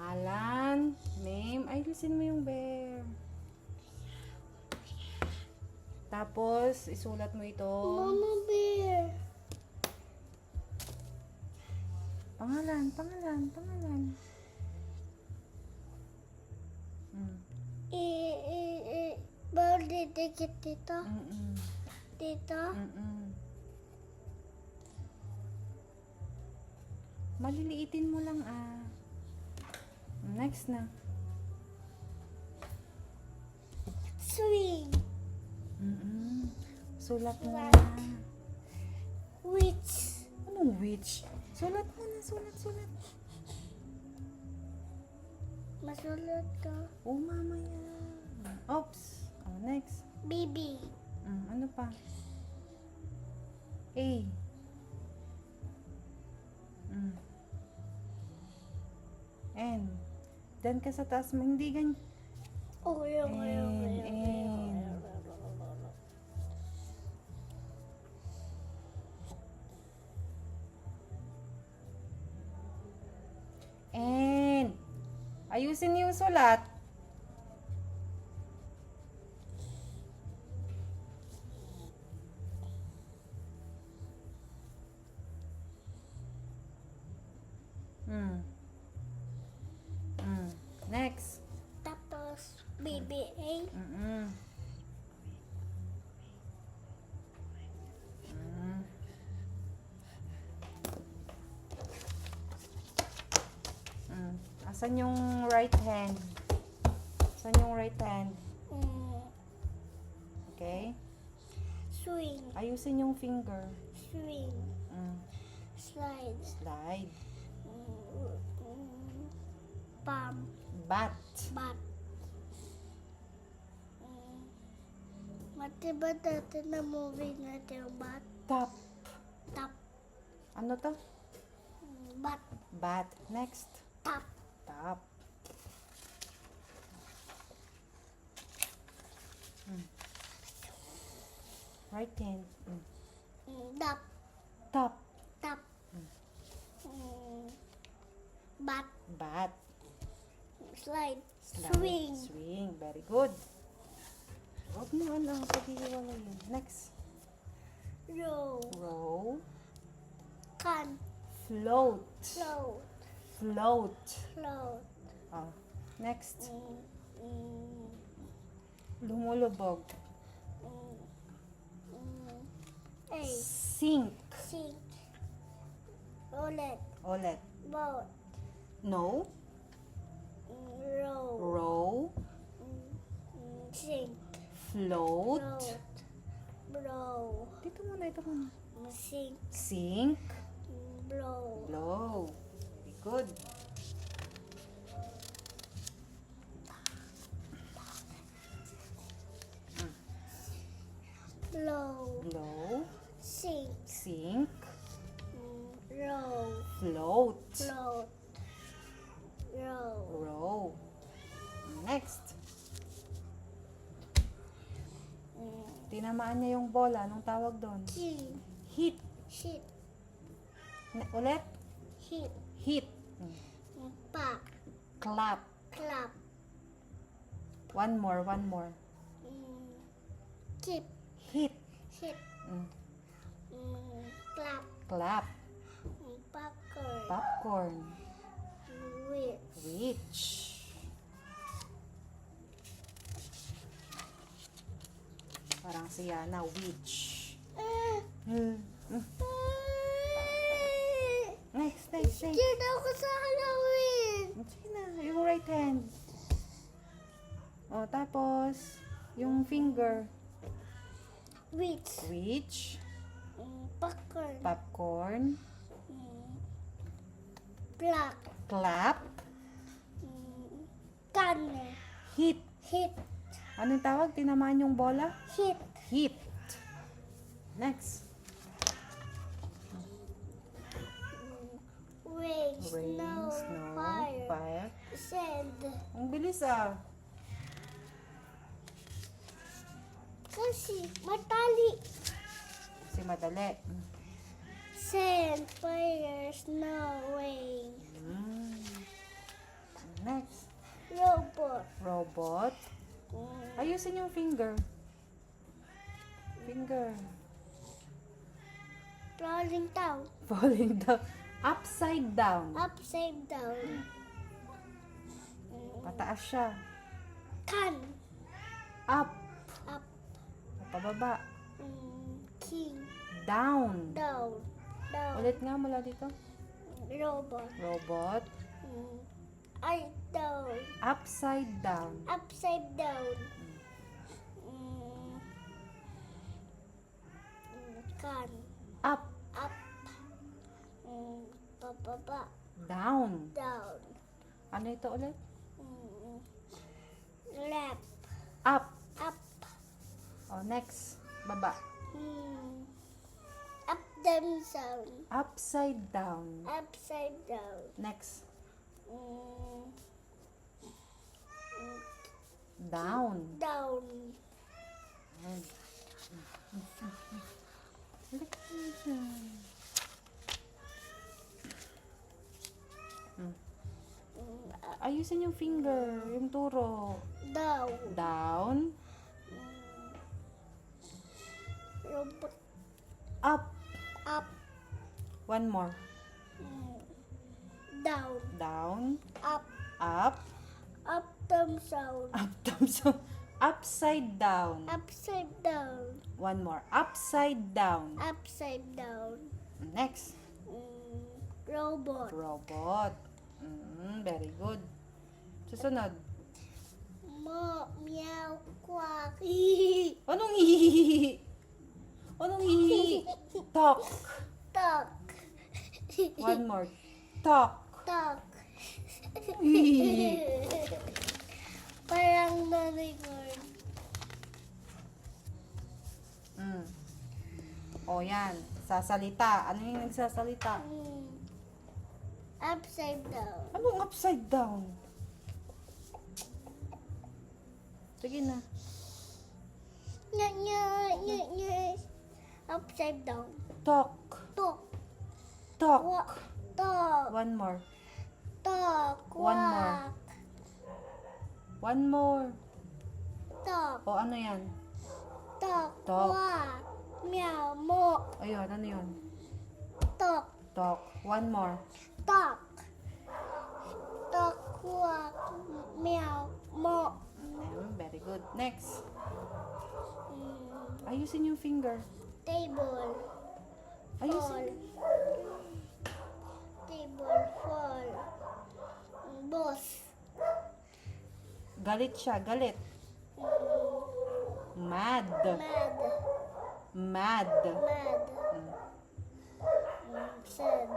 Pangalan, name, ay lisin mo yung bear. Tapos, isulat mo ito. Mama bear. Pangalan. Baru dikit dito. Mm-mm. Dito. Mm-mm. Maliliitin mo lang Next na. Swing. Mm-mm. Sulat mo na. Witch. Anong witch? Sulat mo na, sulat. Masulat ka. Oh, mamaya. Oops. Next. Baby. Ano pa? A. N. Diyan ka sa taas mo. Hindi ganyan. Oh, N. N. Ayusin niyo yung sulat. Next. Tapos, baby A. Asan yung right hand? Asan yung right hand? Okay? Swing. Ayusin yung finger. Swing. Slide. Slide. Palm. Bat. Bat. Mati ba dati na movie natin yung bat? Tap. Tap. Ano to? Bat. Bat. Next. Tap. Tap. Right hand. Tap. Tap. Tap. Bat. Bat. Slide. Slide. Swing. Swing. Very good. Huwag mo paghihiwalayin. Next. Row. Row. Can. Float. Float. Float. Float. Next. Lumulubog. A. Sink. Sink. Ulit. Ulit. Boat. No. Row. Row. Sink. Float. Float. Blow. Dito muna, ito muna. Sink. Sink. Blow. Blow. Very good. Blow. Blow. Sink. Sink. Row. Float. Float. Row. Row. Next. Tinamaan niya yung bola. Anong tawag doon? Key. Hit. Hit. Ulit. Hit. Hit. Pop. Clap. Clap. One more. Keep. Hit. Hit. Clap. Clap. Popcorn. Popcorn. Witch. Witch. Parang si Yana, witch. Next. Scared ako sa Halloween. Sige na, yung right hand. Tapos, yung finger. Witch. Witch. Popcorn. Popcorn. Black. Clap. Can. Hit. Hit. Anong tawag? Tinamaan yung bola? Hit. Hit. Next. Rain. Rain, Snow. snow, Fire. fire. Sand. Ang bilis Kasi matali. Kasi madali. Sand. Fire. Snow. Rain. Next. Robot. Robot. Ayusin yung finger. Finger. Rolling down. Falling down. Upside down. Upside down. Pataas siya. Can. Up. Up. Pababa. King. Down. Down. Down. Ulit nga mula dito. Robot. Robot. Ay, down. Upside down. Upside down. Can. Up. Up. Pababa. Down. Down. Ano ito ulit? Left. Up. Up. Oh, next. Baba. Up, down, down. Upside down. Upside down. Next. Down. Down. Ayusin yung finger, yung turo. Down. Down. Robot. Up. Up. One more. Down. Down. Up. Up. Up, down, down. Up. Down. So, upside down. Upside down. One more. Upside down. Upside down. Next. Robot. Robot. Very good. Susunod. Meow, quack. Anong hihihi? Anong hihihi? Talk. Talk. One more. Talk. Talk. Hihihi. Parang narinig. O yan. Sasalita. Ano yung nagsasalita? Upside down. Anong upside down? Sige na. Nya. Upside down. Talk. Talk. Talk. Talk. One more. Talk. One more. Quack. One more. Talk. O ano yan? Talk. Talk. Quack. Meow. Mo. Ayun, ano yun? Talk. Talk. One more. Talk. Talk. Quack. Meow. Mo. Very good. Next. Ayusin yung finger. Table. Ayusin. Table. Fall. Boss. Galit siya. Galit. Mad. Mad. Mad. Mad. Sad.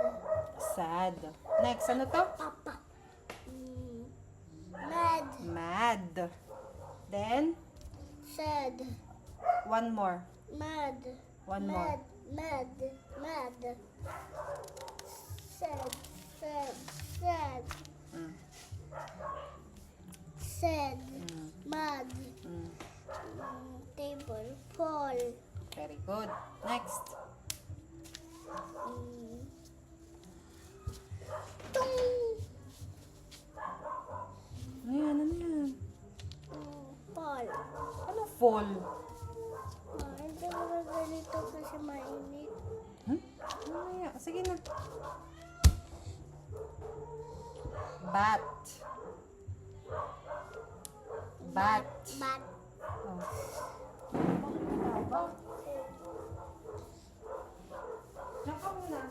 Sad. Next. Ano to? Papa. Mad. Mad. Then, Sad. one more. Mad. One more. Mad. Mad. Sad. Sad. Sad. Sad. Mad. Table. Fall. Very good. Next. Tung. Ano yan? Ano yan? Fall. Ano fall? Hindi mo ganito kasi mainit. Ano yan? Sige na. Bat. Bat. Bat. Oh. Naka muna.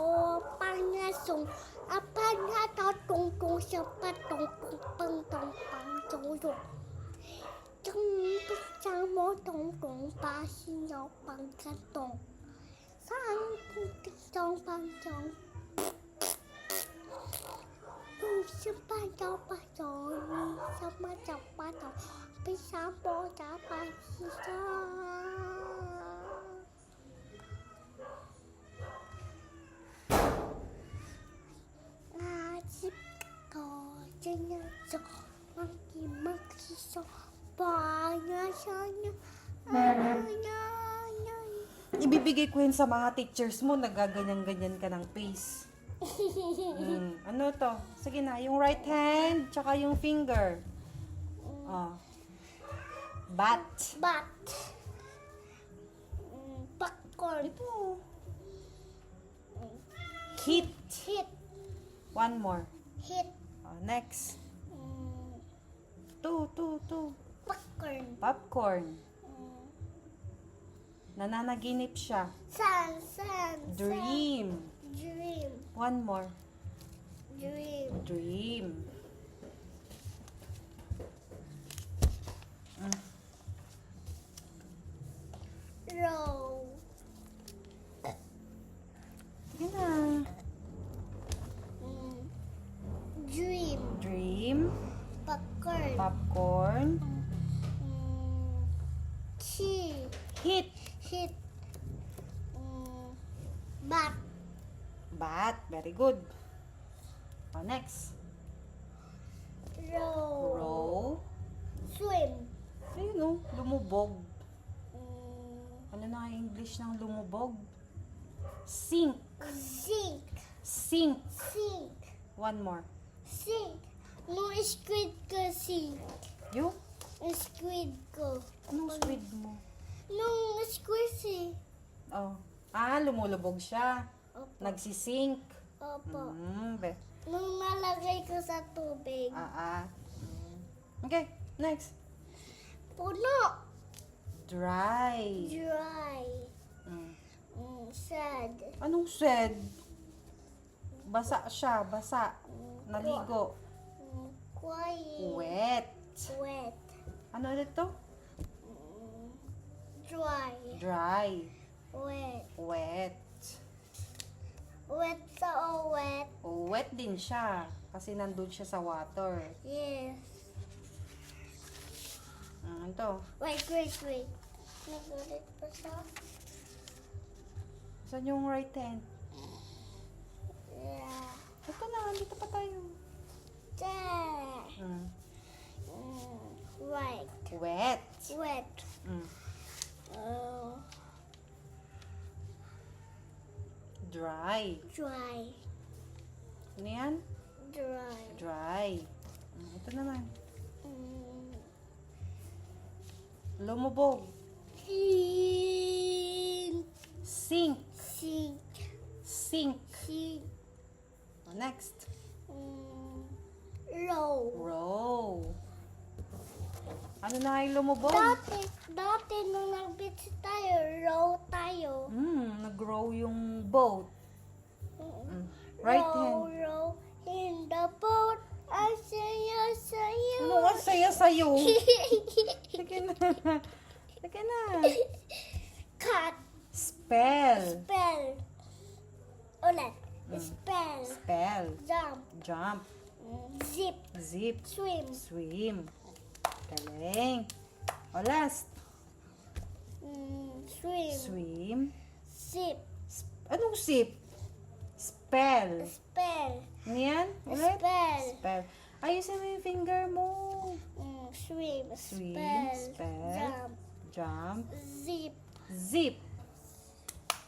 O pangasong apa na tatungtong sa patungtong pang tungtong sa mo tungtong pa sino pang katong sang tungtong pang tong sa patong patong sa matang patong bisa mo dapat sisa. Magsiso, pangasanya, Ibibigay ko yun sa mga teachers mo, nagaganyan-ganyan ka ng face. Ano to? Sige na, yung right hand, tsaka yung finger. Oh. Bat. Bat. Popcorn. Ito. Hit. Hit. One more. Hit. Oh, next. Two. Popcorn. Popcorn. Nananaginip siya. Sun. Dream. Dream. One more. Dream. Dream. Row. Sige na. Dream. Dream. Popcorn. Popcorn. Key. Hit. Hit. Bat. Bat. Very good. Oh, next. Row. Row. Swim. Ayun o, lumubog. Ano na ang English ng lumubog? Sink. Sink. Sink. Sink. One more. Sink. No squid ko sink. You? Squid ko. Anong squid mo? No squishy. Oh. Lumulubog siya. Opo. Nagsisink. Opo. Be. Nung nalagay ko sa tubig. Okay, next. Puno. Dry. Dry. Sad. Anong said? Basa siya, basa. Naligo. Quiet. Wet. Wet. Ano ulit to? Dry. Dry. Wet. Wet. Wet sa wet. Wet din siya. Kasi nandun siya sa water. Yes. Ito. Wait. Nagulit pa siya. Saan yung right hand? Yeah. Ito na, dito pa tayo. There. Right. Wet. Wet. Dry. Dry. Ano yan? Dry. Dry. Ito naman. Lumubog. Sink. Sink. Sink. Sink. Sink. Next. Row. Row. Ano na yung lumubog? Dati nung nag-beach tayo, row tayo. Nag-row yung boat. Right hand. Row in the boat. Ang saya-saya. Ano ang saya sa'yo? Sige na. Sige na. Cut. Spell. Spell. Ulit. Spell. Spell. Jump. Jump. Zip. Zip. Swim. Swim. Galing. O last. Swim. Swim. Zip. Anong sip? Spell. Spell. Ano yan? Ulit? Spell. Spell. Ayusin mo yung finger mo. Swim. Swim. Spell. Spell. Jump. Jump. Zip. Zip.